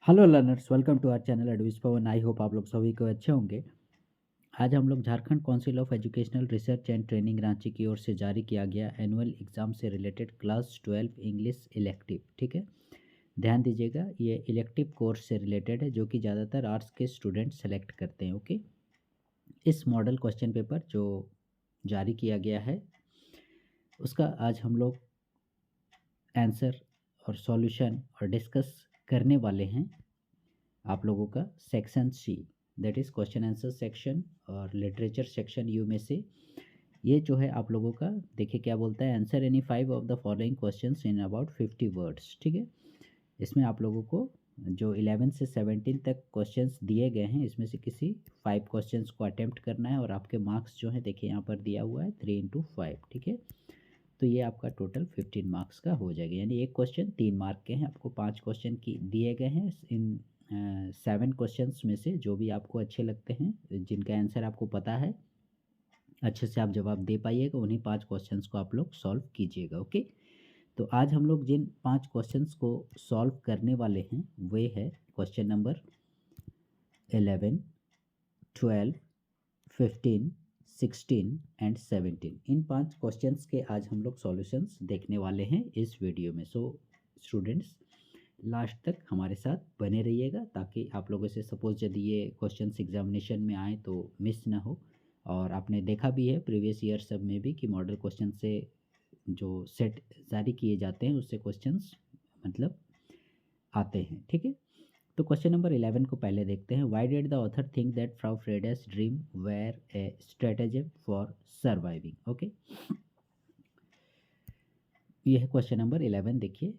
Hello learners, welcome to our channel एडविस Pawan. I hope आप लोग सभी को अच्छे होंगे। आज हम लोग Jharkhand council of educational research and training Ranchi की ओर से जारी किया गया एनुअल एग्ज़ाम से रिलेटेड क्लास 12 इंग्लिश इलेक्टिव, ठीक है। ध्यान दीजिएगा, ये इलेक्टिव कोर्स से रिलेटेड है जो कि ज़्यादातर आर्ट्स के स्टूडेंट सेलेक्ट करते हैं। ओके, इस मॉडल क्वेश्चन पेपर जो जारी किया गया है उसका आज हम लोग आंसर और सॉल्यूशन और डिस्कस करने वाले हैं। आप लोगों का section C, that is question answer section और लिटरेचर सेक्शन यू में से ये जो है आप लोगों का, देखिए क्या बोलता है, answer any 5 of the following questions in about 50 words, ठीक है। इसमें आप लोगों को जो 11 से 17 तक क्वेश्चंस दिए गए हैं इसमें से किसी 5 क्वेश्चंस को अटेम्प्ट करना है और आपके मार्क्स जो है देखिए यहाँ पर दिया हुआ है 3 इंटू 5, ठीक है। तो ये आपका टोटल 15 मार्क्स का हो जाएगा, यानी एक क्वेश्चन 3 मार्क के हैं। आपको 5 क्वेश्चन की दिए गए हैं। इन 7 क्वेश्चंस में से जो भी आपको अच्छे लगते हैं, जिनका आंसर आपको पता है, अच्छे से आप जवाब दे पाइएगा, उन्हीं 5 क्वेश्चंस को आप लोग सॉल्व कीजिएगा। ओके, तो आज हम लोग जिन 5 क्वेश्चंस को सॉल्व करने वाले हैं वे है question number 11, 12, 15, 16 and 17। In 5 questions के आज हम लोग सॉल्यूशंस देखने वाले हैं इस वीडियो में। सो स्टूडेंट्स, लास्ट तक हमारे साथ बने रहिएगा ताकि आप लोगों से सपोज यदि ये क्वेश्चंस एग्जामिनेशन में आए तो मिस ना हो। और आपने देखा भी है प्रीवियस ईयर सब में भी कि मॉडल क्वेश्चन से जो सेट जारी किए जाते हैं उससे क्वेश्चंस मतलब आते हैं, ठीक है। तो क्वेश्चन नंबर 11 को पहले देखते हैं। Why did the author think that Frau Freda's dream were a stratagem for surviving. Okay, ये है क्वेश्चन नंबर 11। देखिए,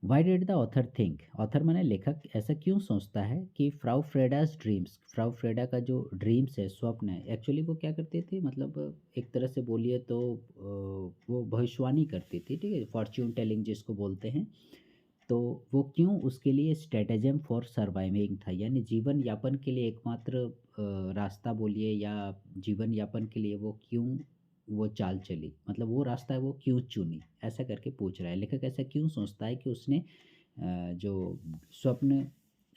why did the author think, author माने लेखक, ऐसा क्यों सोचता है कि Frau Freda's dreams, Frau Freda का जो ड्रीम्स है, स्वप्न है, एक्चुअली वो क्या करती थी, मतलब एक तरह से बोलिए तो वो भविष्यवाणी करती थी, ठीक है, फॉर्च्यून टेलिंग जिसको बोलते हैं। तो वो क्यों उसके लिए स्ट्रेटेजम फॉर सर्वाइविंग था, यानी जीवन यापन के लिए एकमात्र रास्ता बोलिए या जीवन यापन के लिए वो क्यों वो चाल चली, मतलब वो रास्ता वो क्यों चुनी, ऐसा करके पूछ रहा है। लेखक ऐसा क्यों सोचता है कि उसने जो स्वप्न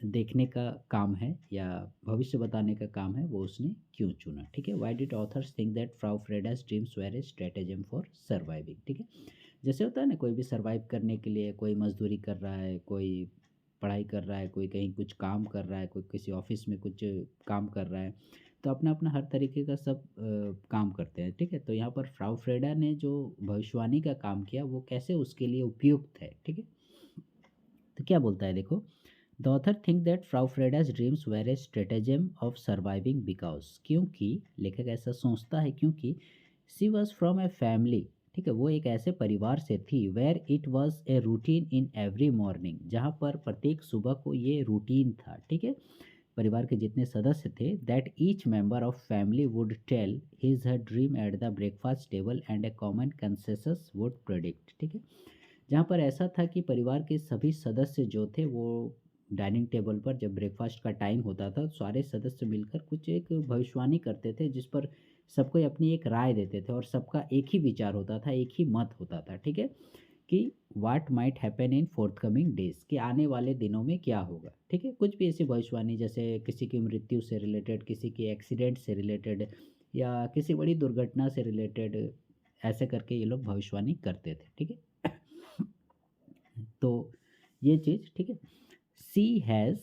देखने का काम है या भविष्य बताने का काम है वो उसने क्यों चुना, ठीक है। Why did authors think that Frau Freda's dreams were a stratagem for surviving, ठीक है। जैसे होता है ना, कोई भी सर्वाइव करने के लिए कोई मजदूरी कर रहा है, कोई पढ़ाई कर रहा है, कोई कहीं कुछ काम कर रहा है, कोई किसी ऑफिस में कुछ काम कर रहा है, तो अपना अपना हर तरीके का सब काम करते हैं, ठीक है। तो यहाँ पर फ्राउ फ्रेडा ने जो भविष्यवाणी का काम किया वो कैसे उसके लिए उपयुक्त है, ठीक है। तो क्या बोलता है, देखो, the author think that Frau Freda's dreams were a stratagem of surviving because, क्योंकि लेखक ऐसा सोचता है क्योंकि she was from a family, ठीक है, वो एक ऐसे परिवार से थी, where it was a routine in every morning, जहाँ पर प्रत्येक सुबह को ये रूटीन था, ठीक है। परिवार के जितने सदस्य थे, that each member of family would tell his her dream at the breakfast table and a common consensus would predict, ठीक है। जहाँ पर ऐसा था कि परिवार के सभी सदस्य जो थे वो डाइनिंग टेबल पर जब ब्रेकफास्ट का टाइम होता था तो सारे सदस्य मिलकर कुछ एक भविष्यवाणी करते थे जिस पर सबको अपनी एक राय देते थे और सबका एक ही विचार होता था, एक ही मत होता था, ठीक है, कि what might happen in forthcoming days, कि आने वाले दिनों में क्या होगा, ठीक है। कुछ भी ऐसी भविष्यवाणी जैसे किसी की मृत्यु से रिलेटेड, किसी के एक्सीडेंट से रिलेटेड या किसी बड़ी दुर्घटना से रिलेटेड, ऐसे करके ये लोग भविष्यवाणी करते थे, ठीक है। तो ये चीज़, ठीक है। She has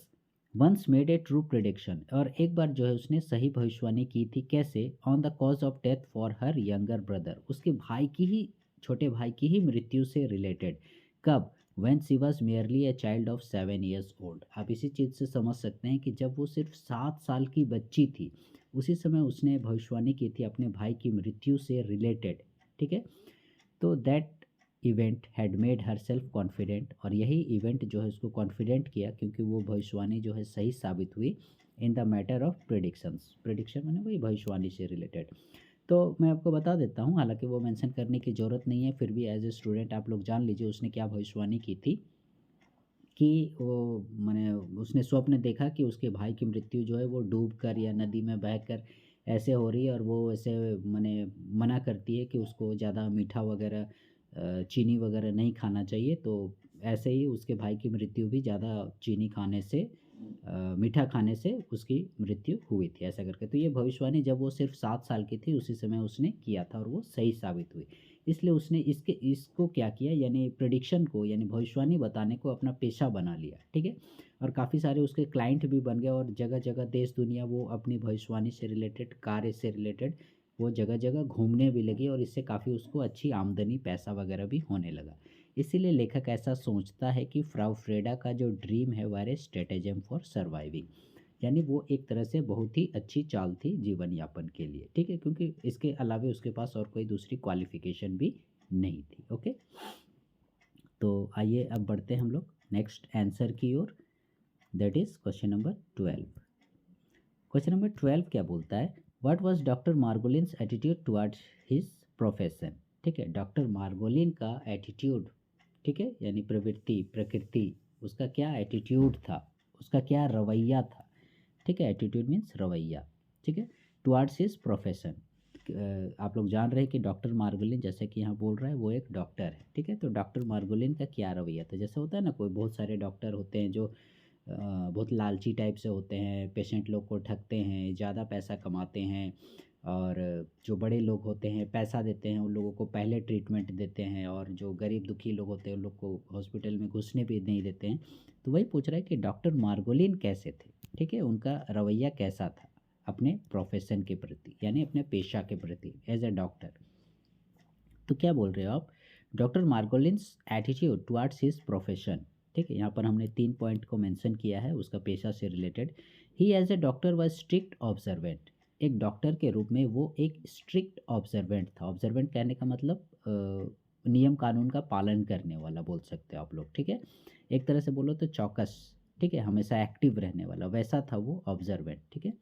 once made a true prediction, और एक बार जो है उसने सही भविष्यवाणी की थी, कैसे, on the cause of death for her younger brother, उसके भाई की ही, छोटे भाई की ही मृत्यु से रिलेटेड। कब, when she was merely a child of 7 years old. आप इसी चीज़ से समझ सकते हैं कि जब वो सिर्फ 7 साल की बच्ची थी उसी समय उसने भविष्यवाणी की थी अपने भाई की मृत्यु से रिलेटेड, ठीक है। तो that event had made her self confident, और यही इवेंट जो है उसको कॉन्फिडेंट किया क्योंकि वो भविष्यवाणी जो है सही साबित हुई in the matter of predictions, prediction मैंने वही भविष्यवाणी से रिलेटेड। तो मैं आपको बता देता हूँ, हालांकि वो मेंशन करने की ज़रूरत नहीं है, फिर भी एज ए स्टूडेंट आप लोग जान लीजिए उसने क्या भविष्यवाणी की थी। कि वो मैंने उसने स्वप्न देखा कि उसके भाई की मृत्यु जो है वो डूब कर या नदी में बहकर ऐसे हो रही है, और वो ऐसे मैंने मना करती है कि उसको ज़्यादा मीठा वगैरह चीनी वगैरह नहीं खाना चाहिए, तो ऐसे ही उसके भाई की मृत्यु भी ज़्यादा चीनी खाने से मीठा खाने से उसकी मृत्यु हुई थी, ऐसा करके। तो ये भविष्यवाणी जब वो सिर्फ 7 साल की थी उसी समय उसने किया था और वो सही साबित हुई। इसलिए उसने इसको क्या किया, यानी प्रिडिक्शन को, यानी भविष्यवाणी बताने को अपना पेशा बना लिया, ठीक है। और काफ़ी सारे उसके क्लाइंट भी बन गए और जगह जगह देश दुनिया वो अपनी भविष्यवाणी से रिलेटेड, कार्य से रिलेटेड वो जगह जगह घूमने भी लगी और इससे काफ़ी उसको अच्छी आमदनी, पैसा वगैरह भी होने लगा। इसीलिए लेखक ऐसा सोचता है कि फ्राउ फ्रेडा का जो ड्रीम है वह स्ट्रेटेजम फॉर सर्वाइविंग, यानी वो एक तरह से बहुत ही अच्छी चाल थी जीवन यापन के लिए, ठीक है, क्योंकि इसके अलावा उसके पास और कोई दूसरी क्वालिफिकेशन भी नहीं थी। ओके, तो आइए अब बढ़ते हैं हम लोग नेक्स्ट आंसर की ओर, that is question number 12। Question number 12 क्या बोलता है, what was doctor Margolin's attitude towards his profession. ठीक है, डॉक्टर मार्गोलिन का एटीट्यूड, ठीक है, यानी प्रवृत्ति, प्रकृति, उसका क्या एटीट्यूड था, उसका क्या रवैया था, ठीक है, एटीट्यूड मीन्स रवैया, ठीक है, टुवर्ड्स हिज प्रोफेशन। आप लोग जान रहे हैं कि डॉक्टर मार्गोलिन, जैसे कि यहाँ बोल रहा है, वो एक डॉक्टर है, ठीक है। तो डॉक्टर मार्गोलिन का क्या रवैया था, जैसे होता है ना, कोई बहुत सारे डॉक्टर होते हैं जो बहुत लालची टाइप से होते हैं, पेशेंट लोग को ठगते हैं, ज़्यादा पैसा कमाते हैं, और जो बड़े लोग होते हैं पैसा देते हैं उन लोगों को पहले ट्रीटमेंट देते हैं, और जो गरीब दुखी लोग होते हैं उन लोग को हॉस्पिटल में घुसने भी नहीं देते हैं। तो वही पूछ रहा है कि डॉक्टर मार्गोलिन कैसे थे, ठीक है, उनका रवैया कैसा था अपने प्रोफेशन के प्रति, यानी अपने पेशा के प्रति एज ए डॉक्टर। तो क्या बोल रहे हो आप, doctor Margolin's attitude towards his profession, ठीक है, यहाँ पर हमने 3 पॉइंट को मेंशन किया है उसका पेशा से related. He as a doctor was strict observant, एक डॉक्टर के रूप में वो एक स्ट्रिक्ट ऑब्जर्वेंट था। ऑब्जर्वेंट कहने का मतलब नियम कानून का पालन करने वाला बोल सकते हो आप लोग, ठीक है, एक तरह से बोलो तो चौकस, ठीक है, हमेशा एक्टिव रहने वाला, वैसा था वो ऑब्जर्वेंट, ठीक है।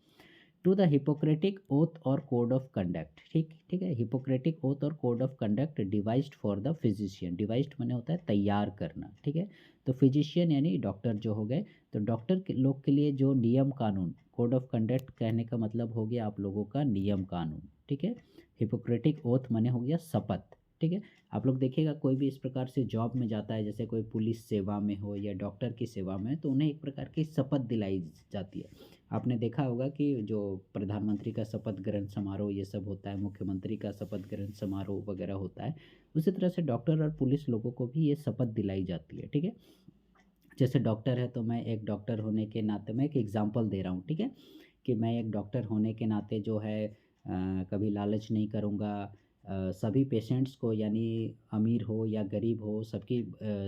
टू द हिपोक्रेटिक ओथ और कोड ऑफ कंडक्ट, ठीक ठीक है, हिपोक्रेटिक ओथ और code of conduct devised for the physician, devised माने होता है तैयार करना, ठीक है। तो फिजिशियन यानी डॉक्टर जो हो गए, तो डॉक्टर के लोग के लिए जो नियम कानून, कोड ऑफ कंडक्ट कहने का मतलब हो गया आप लोगों का नियम कानून, ठीक है। हिपोक्रेटिक ओथ माने हो गया शपथ, ठीक है। आप लोग देखिएगा कोई भी इस प्रकार से जॉब में जाता है, जैसे कोई पुलिस सेवा में हो या डॉक्टर की सेवा में, तो उन्हें एक प्रकार की शपथ दिलाई जाती है। आपने देखा होगा कि जो प्रधानमंत्री का शपथ ग्रहण समारोह ये सब होता है, मुख्यमंत्री का शपथ ग्रहण समारोह वगैरह होता है, उसी तरह से डॉक्टर और पुलिस लोगों को भी ये शपथ दिलाई जाती है, ठीक है। जैसे डॉक्टर है तो मैं एक डॉक्टर होने के नाते, मैं एक एग्जांपल दे रहा हूँ, ठीक है, कि मैं एक डॉक्टर होने के नाते जो है कभी लालच नहीं करूँगा, सभी पेशेंट्स को, यानी अमीर हो या गरीब हो सबकी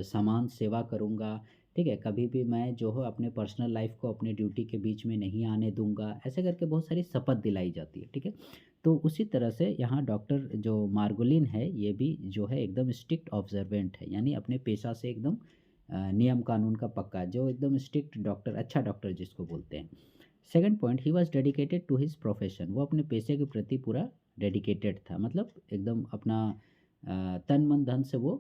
समान सेवा करूँगा, ठीक है, कभी भी मैं जो हो अपने पर्सनल लाइफ को अपने ड्यूटी के बीच में नहीं आने दूंगा, ऐसे करके बहुत सारी शपथ दिलाई जाती है, ठीक है। तो उसी तरह से यहाँ डॉक्टर जो मार्गोलिन है ये भी जो है एकदम स्ट्रिक्ट ऑब्जर्वेंट है, यानी अपने पेशा से एकदम नियम कानून का पक्का, जो एकदम स्ट्रिक्ट डॉक्टर, अच्छा डॉक्टर जिसको बोलते हैं। Second point, he was dedicated to his profession, वो अपने पेशे के प्रति पूरा डेडिकेटेड था, मतलब एकदम अपना तन मन धन से वो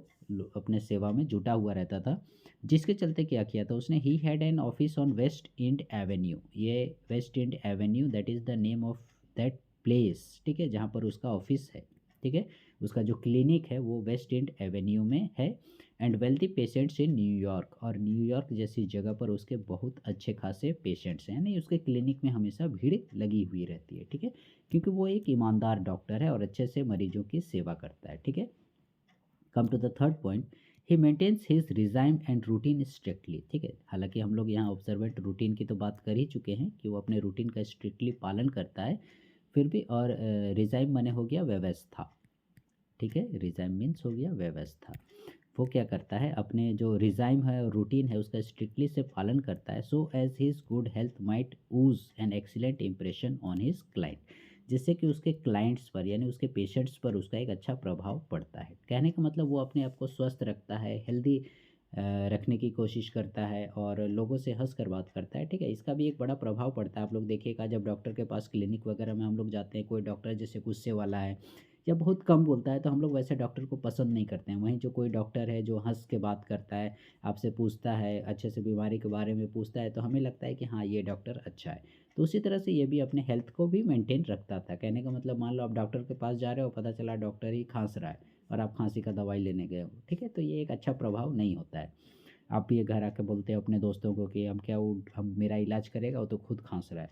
अपने सेवा में जुटा हुआ रहता था। जिसके चलते क्या किया था उसने, he had an office on West End Avenue, ये West End Avenue that is the name of that place, ठीक है, जहाँ पर उसका ऑफिस है, ठीक है, उसका जो क्लिनिक है वो वेस्ट इंड एवेन्यू में है। And wealthy patients in New York, और न्यूयॉर्क जैसी जगह पर उसके बहुत अच्छे खासे पेशेंट्स हैं, यानी उसके क्लिनिक में हमेशा भीड़ लगी हुई रहती है, ठीक है, क्योंकि वो एक ईमानदार डॉक्टर है और अच्छे से मरीजों की सेवा करता है, ठीक है। Come to the third point, he maintains his regime and routine strictly, ठीक है, हालांकि हम लोग यहाँ ऑब्जर्वेंट रूटीन की तो बात कर ही चुके हैं कि वो अपने रूटीन का स्ट्रिक्टली पालन करता है, फिर भी, और रिजाइम माने हो गया व्यवस्था, ठीक है, रिजाइम मीन्स हो गया व्यवस्था। वो क्या करता है, अपने जो रिजाइम है और रूटीन है उसका स्ट्रिक्टली से पालन करता है, so as his good health might ooze an excellent impression on his client, जिससे कि उसके क्लाइंट्स पर यानी उसके पेशेंट्स पर उसका एक अच्छा प्रभाव पड़ता है। कहने का मतलब वो अपने आप को स्वस्थ रखता है, हेल्दी रखने की कोशिश करता है और लोगों से हंस कर बात करता है, ठीक है, इसका भी एक बड़ा प्रभाव पड़ता है। आप लोग देखिएगा जब डॉक्टर के पास क्लिनिक वगैरह में हम लोग जाते हैं, कोई डॉक्टर जैसे गुस्से वाला है या बहुत कम बोलता है तो हम लोग वैसे डॉक्टर को पसंद नहीं करते हैं। वहीं जो कोई डॉक्टर है जो हंस के बात करता है, आपसे पूछता है, अच्छे से बीमारी के बारे में पूछता है, तो हमें लगता है कि हाँ ये डॉक्टर अच्छा है। तो उसी तरह से ये भी अपने हेल्थ को भी मेंटेन रखता था। कहने का मतलब मान लो आप डॉक्टर के पास जा रहे हो, पता चला डॉक्टर ही खांस रहा है और आप खांसी का दवाई लेने गए हो, ठीक है, तो ये एक अच्छा प्रभाव नहीं होता है। आप भी ये घर आके बोलते हो अपने दोस्तों को कि हम मेरा इलाज करेगा, वो तो खुद खांस रहा है।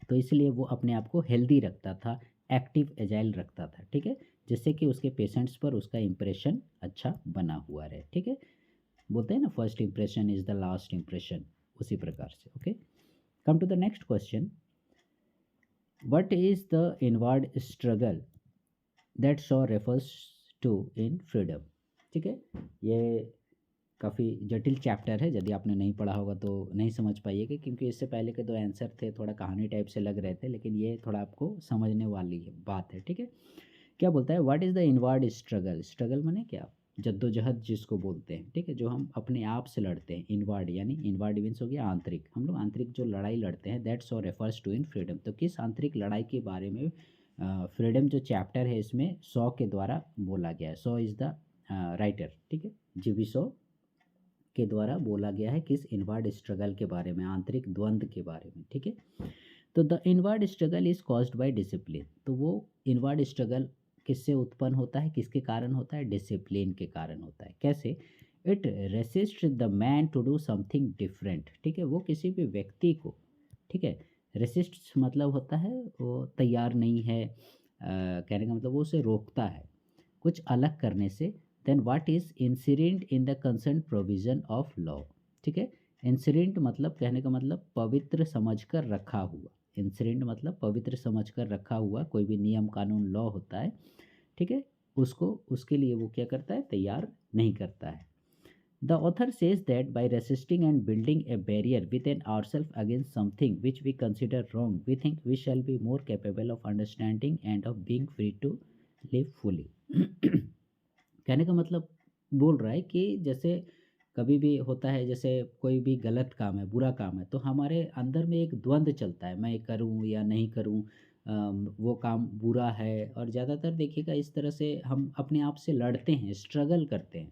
तो इसलिए वो अपने आप को हेल्दी रखता था, एक्टिव एजाइल रखता था, ठीक है, जिससे कि उसके पेशेंट्स पर उसका इंप्रेशन अच्छा बना हुआ रहे, ठीक है। बोलते हैं ना, first impression is the last impression, उसी प्रकार से। Okay, come to the next question, what is the inward struggle that Shaw refers to in freedom. ठीक है, ये काफ़ी जटिल चैप्टर है, यदि आपने नहीं पढ़ा होगा तो नहीं समझ पाइएगा, क्योंकि इससे पहले के दो आंसर थे थोड़ा कहानी टाइप से लग रहे थे, लेकिन ये थोड़ा आपको समझने वाली है बात है, ठीक है। क्या बोलता है, what is the inward struggle. Struggle माने क्या, जद्दोजहद जिसको बोलते हैं, ठीक है, जो हम अपने आप से लड़ते हैं। इनवर्ड यानी इनवर्ड मीन्स हो गया आंतरिक, हम लोग आंतरिक जो लड़ाई लड़ते हैं, that Shaw refers to in freedom. तो किस आंतरिक लड़ाई के बारे में फ्रीडम जो चैप्टर है इसमें सॉ के द्वारा बोला गया है। सॉ इज़ द राइटर, ठीक है, जीवी सॉ के द्वारा बोला गया है किस इनवर्ड स्ट्रगल के बारे में, आंतरिक द्वंद्व के बारे में, ठीक है। तो the inward struggle is caused by discipline. तो वो इनवर्ड स्ट्रगल किससे उत्पन्न होता है, किसके कारण होता है, डिसिप्लिन के कारण होता है। कैसे, it resist the man to do something different, ठीक है, वो किसी भी व्यक्ति को, ठीक है, रेसिस्ट मतलब होता है वो तैयार नहीं है, कहने का मतलब वो उसे रोकता है कुछ अलग करने से, then what is incident in the concern provision of law. ठीक है, इंसिडेंट मतलब कहने का मतलब पवित्र समझकर रखा हुआ, इंसिडेंट मतलब पवित्र समझकर रखा हुआ कोई भी नियम कानून लॉ होता है, ठीक है, उसको उसके लिए वो क्या करता है, तैयार नहीं करता है। The author says that by resisting and building a barrier within ourselves against something which we consider wrong, we think we shall be more capable of understanding and of being free to live fully. कहने का मतलब बोल रहा है कि जैसे कभी भी होता है, जैसे कोई भी गलत काम है, बुरा काम है, तो हमारे अंदर में एक द्वंद्व चलता है, मैं करूं या नहीं करूं, वो काम बुरा है। और ज़्यादातर देखिएगा इस तरह से हम अपने आप से लड़ते हैं, स्ट्रगल करते हैं,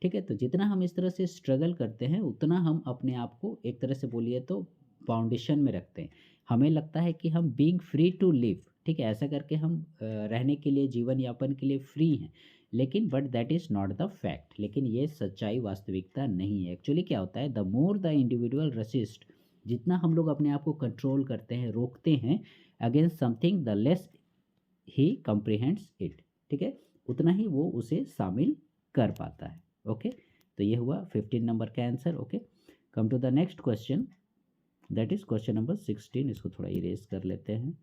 ठीक है। तो जितना हम इस तरह से स्ट्रगल करते हैं उतना हम अपने आप को एक तरह से बोलिए तो फाउंडेशन में रखते हैं। हमें लगता है कि हम बीइंग फ्री टू लिव, ठीक है, ऐसा करके हम रहने के लिए, जीवन यापन के लिए फ्री हैं, लेकिन but that is not the fact. लेकिन ये सच्चाई, वास्तविकता नहीं है। एक्चुअली क्या होता है, the more the individual resist, जितना हम लोग अपने आप को कंट्रोल करते हैं, रोकते हैं against something, the less he comprehends it, ठीक है, उतना ही वो उसे शामिल कर पाता है। ओके, तो ये हुआ 15 नंबर का answer. Okay, come to the next question, that is question number 16। इसको थोड़ा इरेज कर लेते हैं।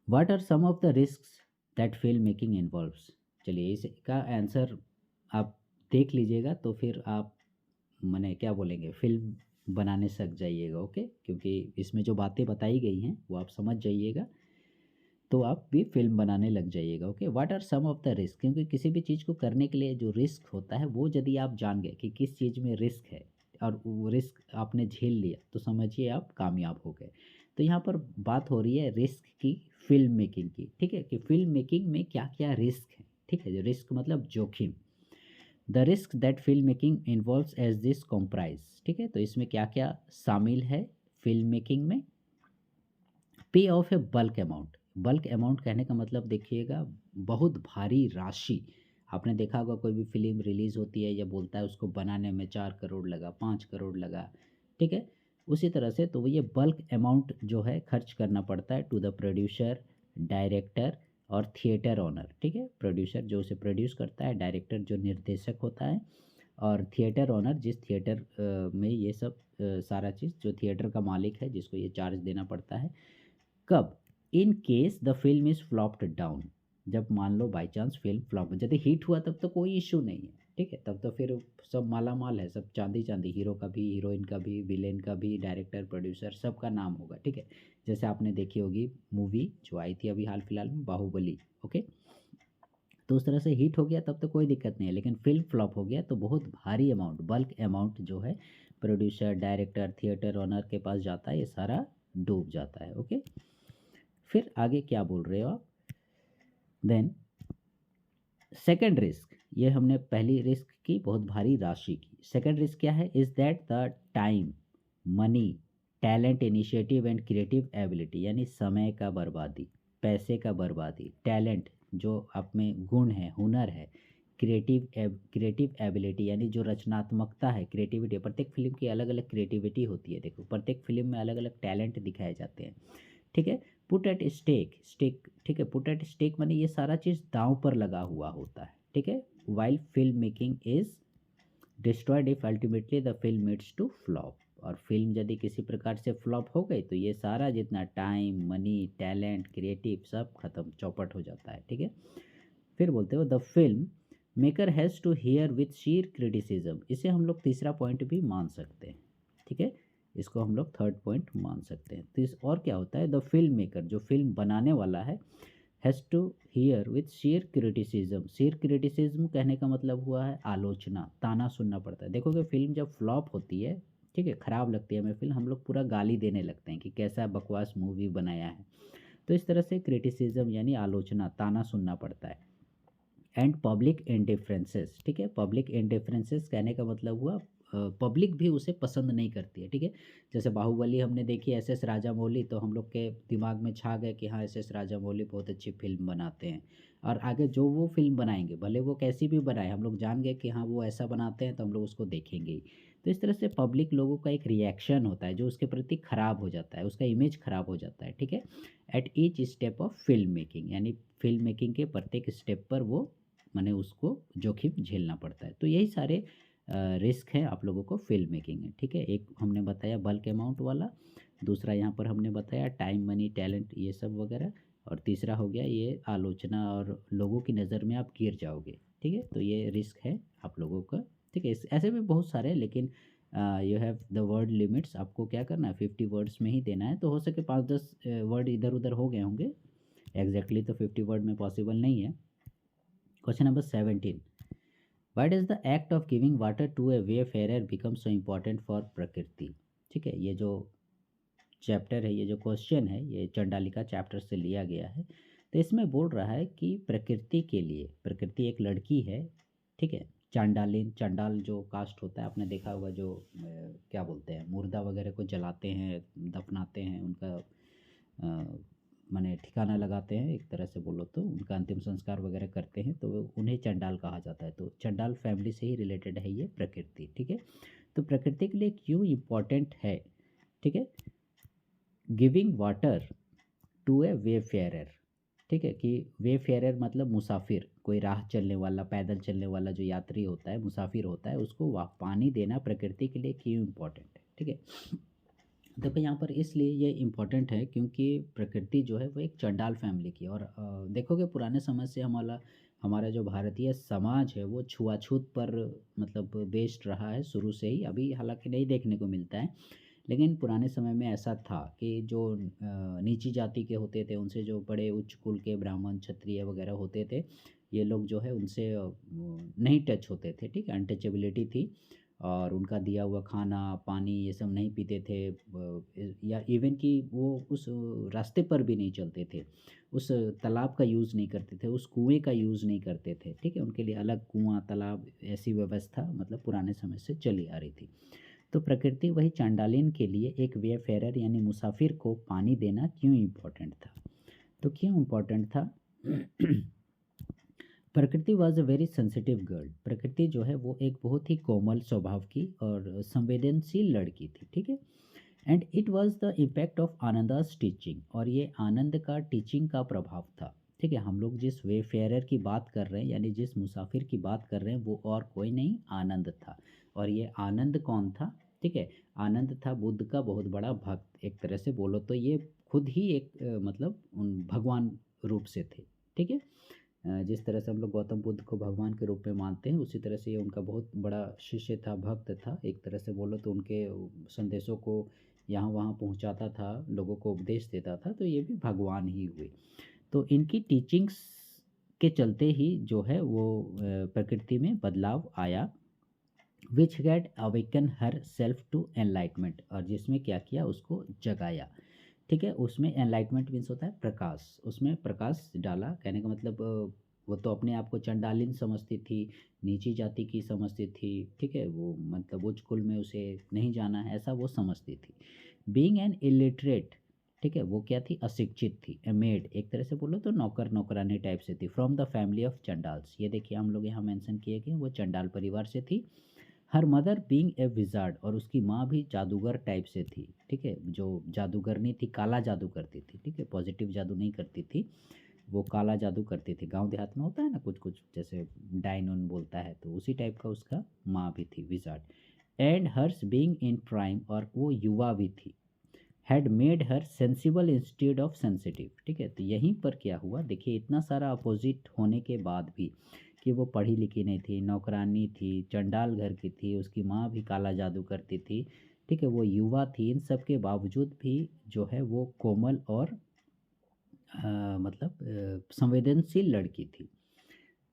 What are some of the risks that film making involves. चलिए इसका आंसर आप देख लीजिएगा तो फिर आप माने क्या बोलेंगे, फिल्म बनाने सक जाइएगा। ओके, क्योंकि इसमें जो बातें बताई गई हैं वो आप समझ जाइएगा तो आप भी फिल्म बनाने लग जाइएगा। Okay, what are some of the risk, क्योंकि किसी भी चीज़ को करने के लिए जो रिस्क होता है वो यदि आप जान गए कि किस चीज़ में रिस्क है और वो रिस्क आपने झेल लिया तो समझिए आप कामयाब हो गए। तो यहाँ पर बात हो रही है रिस्क की, फिल्म मेकिंग की, ठीक है, कि फिल्म मेकिंग में क्या क्या रिस्क है, ठीक है, रिस्क मतलब जोखिम। The risk that film making involves as this comprise, ठीक है, तो इसमें क्या क्या शामिल है फिल्म मेकिंग में। पे of A bulk amount, bulk amount कहने का मतलब देखिएगा बहुत भारी राशि। आपने देखा होगा कोई भी फिल्म रिलीज़ होती है या बोलता है उसको बनाने में 4 करोड़ लगा, 5 करोड़ लगा, ठीक है, उसी तरह से तो वो ये बल्क अमाउंट जो है खर्च करना पड़ता है टू द प्रोड्यूसर, डायरेक्टर और थिएटर ओनर, ठीक है, प्रोड्यूसर जो उसे प्रोड्यूस करता है, डायरेक्टर जो निर्देशक होता है, और थिएटर ओनर जिस थिएटर में ये सब सारा चीज़, जो थिएटर का मालिक है जिसको ये चार्ज देना पड़ता है। कब, in case the film is flopped down, जब मान लो बाई चांस फिल्म फ्लॉप, यदि हिट हुआ तब तो कोई इशू नहीं है, ठीक है, तब तो फिर सब माला माल है, सब चांदी चांदी, हीरो का भी, हीरोइन का भी, विलेन का भी, डायरेक्टर प्रोड्यूसर सबका नाम होगा, ठीक है। जैसे आपने देखी होगी मूवी जो आई थी अभी हाल फिलहाल में, बाहुबली। ओके, तो उस तरह से हिट हो गया तब तो कोई दिक्कत नहीं है, लेकिन फिल्म फ्लॉप हो गया तो बहुत भारी अमाउंट, बल्क अमाउंट जो है प्रोड्यूसर, डायरेक्टर, थिएटर ओनर के पास जाता है, ये सारा डूब जाता है। ओके, फिर आगे क्या बोल रहे हो आप, देन सेकेंड रिस्क, ये हमने पहली रिस्क की बहुत भारी राशि की, सेकेंड रिस्क क्या है, is that the time, money, talent, initiative and creative ability, यानी समय का बर्बादी, पैसे का बर्बादी, टैलेंट जो आप में गुण है, हुनर है, क्रिएटिव एबिलिटी यानी जो रचनात्मकता है, क्रिएटिविटी, प्रत्येक फिल्म की अलग अलग क्रिएटिविटी होती है। देखो प्रत्येक फिल्म में अलग अलग टैलेंट दिखाए जाते हैं, ठीक है। पुट एट स्टेक, स्टेक, ठीक है, पुट एट स्टेक माने ये सारा चीज़ दांव पर लगा हुआ होता है, ठीक है। While film making is destroyed if ultimately the film needs to flop, और फिल्म यदि किसी प्रकार से फ्लॉप हो गई तो ये सारा जितना टाइम, मनी, टैलेंट, क्रिएटिव सब खत्म, चौपट हो जाता है, ठीक है। फिर बोलते हो the film maker has to hear with sheer criticism, इसे हम लोग तीसरा पॉइंट भी मान सकते हैं, ठीक है। इसको हम लोग थर्ड पॉइंट मान सकते हैं। तो इस और क्या होता है, द फिल्म मेकर जो फिल्म बनाने वाला है, has to hear with share criticism, share criticism कहने का मतलब हुआ है आलोचना, ताना सुनना पड़ता है। देखोगे फिल्म जब फ्लॉप होती है, ठीक है, ख़राब लगती है हमें फिल्म, हम लोग पूरा गाली देने लगते हैं कि कैसा बकवास मूवी बनाया है। तो इस तरह से क्रिटिसिज्म यानी आलोचना, ताना सुनना पड़ता है। एंड पब्लिक इंडिफरेंसेस, ठीक है, पब्लिक इंडिफरेंसेस कहने का मतलब हुआ पब्लिक भी उसे पसंद नहीं करती है, ठीक है। जैसे बाहुबली हमने देखी, एस एस राजामौली, तो हम लोग के दिमाग में छा गए कि हाँ एस एस राजामौली बहुत अच्छी फिल्म बनाते हैं, और आगे जो वो फिल्म बनाएंगे भले वो कैसी भी बनाए, हम लोग जान गए कि हाँ वो ऐसा बनाते हैं तो हम लोग उसको देखेंगे ही। तो इस तरह से पब्लिक लोगों का एक रिएक्शन होता है जो उसके प्रति ख़राब हो जाता है, उसका इमेज ख़राब हो जाता है, ठीक है। At each step of film making, यानी फिल्म मेकिंग के प्रत्येक स्टेप पर वो माने उसको जोखिम झेलना पड़ता है। तो यही सारे रिस्क हैं आप लोगों को फिल्म मेकिंग में, ठीक है। एक हमने बताया बल्क अमाउंट वाला, दूसरा यहाँ पर हमने बताया टाइम, मनी, टैलेंट, ये सब वगैरह, और तीसरा हो गया ये आलोचना और लोगों की नज़र में आप गिर जाओगे, ठीक है। तो ये रिस्क है आप लोगों का, ठीक है। ऐसे भी बहुत सारे, लेकिन you have the word limits, आपको क्या करना है 50 वर्ड्स में ही देना है। तो हो सके 5-10 वर्ड इधर उधर हो गए होंगे, एग्जैक्टली तो 50 वर्ड में पॉसिबल नहीं है। Question number 17, why does the act of giving water to a wayfarer become so important for Prakriti, ठीक है। ये जो चैप्टर है, ये जो क्वेश्चन है, ये चंडालिका चैप्टर से लिया गया है। तो इसमें बोल रहा है कि प्रकृति के लिए, प्रकृति एक लड़की है, ठीक है। चांडालिन, चांडाल जो कास्ट होता है आपने देखा होगा, जो क्या बोलते हैं, मुर्दा वगैरह को जलाते हैं, दफनाते हैं, उनका माने ठिकाना लगाते हैं, एक तरह से बोलो तो उनका अंतिम संस्कार वगैरह करते हैं, तो उन्हें चंडाल कहा जाता है। तो चंडाल फैमिली से ही रिलेटेड है ये प्रकृति, ठीक है। तो प्रकृति के लिए क्यों इम्पोर्टेंट है, ठीक है, गिविंग वाटर टू ए वेफेयरर, ठीक है, कि वेफेयरर मतलब मुसाफिर, कोई राह चलने वाला, पैदल चलने वाला जो यात्री होता है, मुसाफिर होता है, उसको वह पानी देना प्रकृति के लिए क्यों इम्पोर्टेंट है, ठीक है। देखो यहाँ पर इसलिए ये इम्पोर्टेंट है क्योंकि प्रकृति जो है वो एक चंडाल फैमिली की, और देखोगे पुराने समय से हमारा हमारा जो भारतीय समाज है वो छुआछूत पर मतलब बेस्ड रहा है शुरू से ही, अभी हालांकि नहीं देखने को मिलता है, लेकिन पुराने समय में ऐसा था कि जो नीची जाति के होते थे, उनसे जो बड़े उच्च कुल के ब्राह्मण क्षत्रिय वगैरह होते थे, ये लोग जो है उनसे नहीं टच होते थे, ठीक है, अनटचेबिलिटी थी, और उनका दिया हुआ खाना पानी ये सब नहीं पीते थे, या इवन कि वो उस रास्ते पर भी नहीं चलते थे, उस तालाब का यूज़ नहीं करते थे, उस कुएं का यूज़ नहीं करते थे, ठीक है। उनके लिए अलग कुआं, तालाब, ऐसी व्यवस्था मतलब पुराने समय से चली आ रही थी। तो प्रकृति वही चांडालिन के लिए एक वेफेरर यानी मुसाफिर को पानी देना क्यों इम्पोर्टेंट था। तो क्यों इम्पोर्टेंट था प्रकृति was a very sensitive girl, प्रकृति जो है वो एक बहुत ही कोमल स्वभाव की और संवेदनशील लड़की थी, ठीक है। And it was the impact of Ananda's teaching, और ये आनंद का टीचिंग का प्रभाव था, ठीक है। हम लोग जिस वेफेयरर की बात कर रहे हैं यानी जिस मुसाफिर की बात कर रहे हैं वो और कोई नहीं, आनंद था। और ये आनंद कौन था, ठीक है, आनंद था बुद्ध का बहुत बड़ा भक्त, एक तरह से बोलो तो ये खुद ही एक मतलब उन भगवान रूप से थे, ठीक है। जिस तरह से हम लोग गौतम बुद्ध को भगवान के रूप में मानते हैं, उसी तरह से ये उनका बहुत बड़ा शिष्य था, भक्त था, एक तरह से बोलो तो उनके संदेशों को यहाँ वहाँ पहुँचाता था, लोगों को उपदेश देता था, तो ये भी भगवान ही हुए। तो इनकी टीचिंग्स के चलते ही जो है वो प्रकृति में बदलाव आया, which get awaken herself to enlightenment, और जिसमें क्या किया, उसको जगाया, ठीक है। उसमें एनलाइटमेंट मीन्स होता है प्रकाश, उसमें प्रकाश डाला, कहने का मतलब वो तो अपने आप को चंडालिन समझती थी, नीची जाति की समझती थी, ठीक है, वो मतलब उच्च कुल में उसे नहीं जाना है ऐसा वो समझती थी। बीइंग एन इलिटरेट, ठीक है, वो क्या थी, अशिक्षित थी, ए मेड, एक तरह से बोलो तो नौकर नौकरानी टाइप से थी, from the family of Chandals. ये देखिए हम लोग यहाँ मेंशन किए कि वो चंडाल परिवार से थी। Her mother being a wizard, और उसकी माँ भी जादूगर टाइप से थी, ठीक है, जो जादूगरनी थी, काला जादू करती थी, ठीक है, पॉजिटिव जादू नहीं करती थी, वो काला जादू करती थी। गांव देहात में होता है ना कुछ कुछ, जैसे डाइन उन बोलता है, तो उसी टाइप का उसका माँ भी थी, wizard. And hers being in prime, और वो युवा भी थी। Had made her sensible instead of sensitive, ठीक है, तो यहीं पर क्या हुआ, देखिए इतना सारा अपोजिट होने के बाद भी, कि वो पढ़ी लिखी नहीं थी, नौकरानी थी, चंडाल घर की थी, उसकी माँ भी काला जादू करती थी, ठीक है, वो युवा थी, इन सब के बावजूद भी जो है वो कोमल और मतलब संवेदनशील लड़की थी।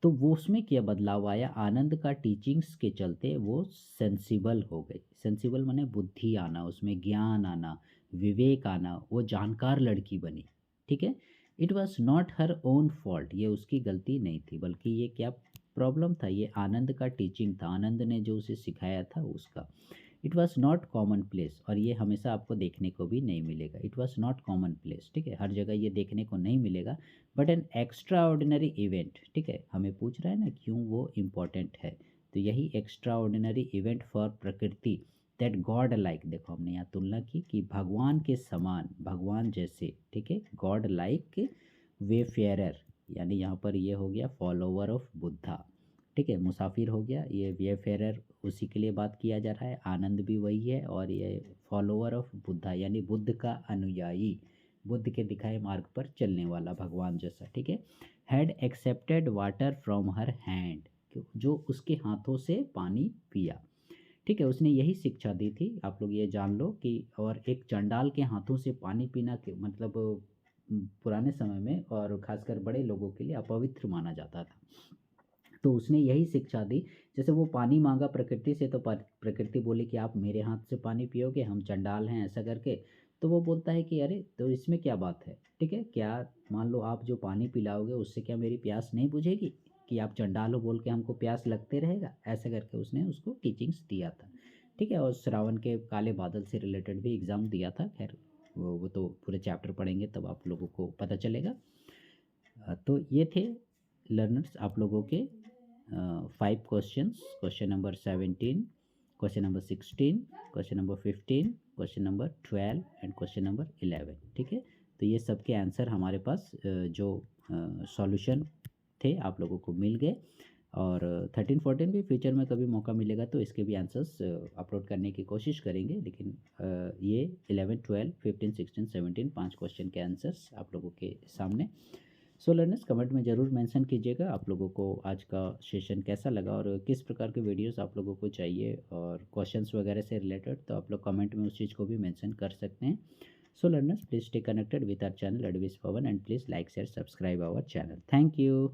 तो वो उसमें क्या बदलाव आया, आनंद का टीचिंग्स के चलते वो सेंसिबल हो गई। सेंसिबल माने बुद्धि आना, उसमें ज्ञान आना, विवेक आना, वो जानकार लड़की बनी, ठीक है। It was not her own fault, ये उसकी गलती नहीं थी, बल्कि ये क्या प्रॉब्लम था, ये आनंद का टीचिंग था, आनंद ने जो उसे सिखाया था उसका। It was not common place, और ये हमेशा आपको देखने को भी नहीं मिलेगा, it was not common place, ठीक है, हर जगह ये देखने को नहीं मिलेगा, but an extra ordinary event, ठीक है, हमें पूछ रहा है ना क्यों वो इम्पोर्टेंट है, तो यही एक्स्ट्रा ऑर्डिनरी इवेंट फॉर प्रकृति, दैट गॉड लाइक, देखो हमने यहाँ तुलना की कि भगवान के समान, भगवान जैसे, ठीक है, गॉड लाइक वे फेयरर, यानी यहाँ पर ये हो गया फॉलोवर ऑफ बुद्धा, ठीक है, मुसाफिर हो गया, ये वे फेयरर उसी के लिए बात किया जा रहा है, आनंद भी वही है, और ये फॉलोवर ऑफ बुद्धा यानी बुद्ध का अनुयायी, बुद्ध के दिखाए मार्ग पर चलने वाला भगवान जैसा, ठीक है। Had accepted water from her hand, जो उसके हाथों से पानी पिया, ठीक है, उसने यही शिक्षा दी थी, आप लोग ये जान लो कि, और एक चंडाल के हाथों से पानी पीना के मतलब पुराने समय में और खासकर बड़े लोगों के लिए अपवित्र माना जाता था। तो उसने यही शिक्षा दी, जैसे वो पानी मांगा प्रकृति से, तो प्रकृति बोली कि आप मेरे हाथ से पानी पियोगे, हम चंडाल हैं, ऐसा करके। तो वो बोलता है कि अरे तो इसमें क्या बात है, ठीक है, क्या मान लो आप जो पानी पिलाओगे उससे क्या मेरी प्यास नहीं बुझेगी, कि आप चंडाल हो बोल के हमको प्यास लगते रहेगा, ऐसा करके उसने उसको टीचिंग्स दिया था, ठीक है। और श्रावण के काले बादल से रिलेटेड भी एग्ज़ाम दिया था, खैर वो तो पूरे चैप्टर पढ़ेंगे तब आप लोगों को पता चलेगा। तो ये थे लर्नर्स आप लोगों के 5 questions, question number 17, question number 16, question number 15, question number 12 and question number 11, ठीक है। तो ये सब के आंसर हमारे पास जो सॉल्यूशन थे आप लोगों को मिल गए, और 13 14 भी फ्यूचर में कभी मौका मिलेगा तो इसके भी आंसर्स अपलोड करने की कोशिश करेंगे, लेकिन ये 11 12 15 16 17 5 क्वेश्चन के आंसर्स आप लोगों के सामने। सो लर्नर्स कमेंट में ज़रूर मेंशन कीजिएगा आप लोगों को आज का सेशन कैसा लगा, और किस प्रकार के वीडियोस आप लोगों को चाहिए, और क्वेश्चंस वगैरह से रिलेटेड, तो आप लोग कमेंट में उस चीज़ को भी मेंशन कर सकते हैं। So learners please stay connected with our channel एडविस Pawan, and please like share subscribe our channel. Thank you.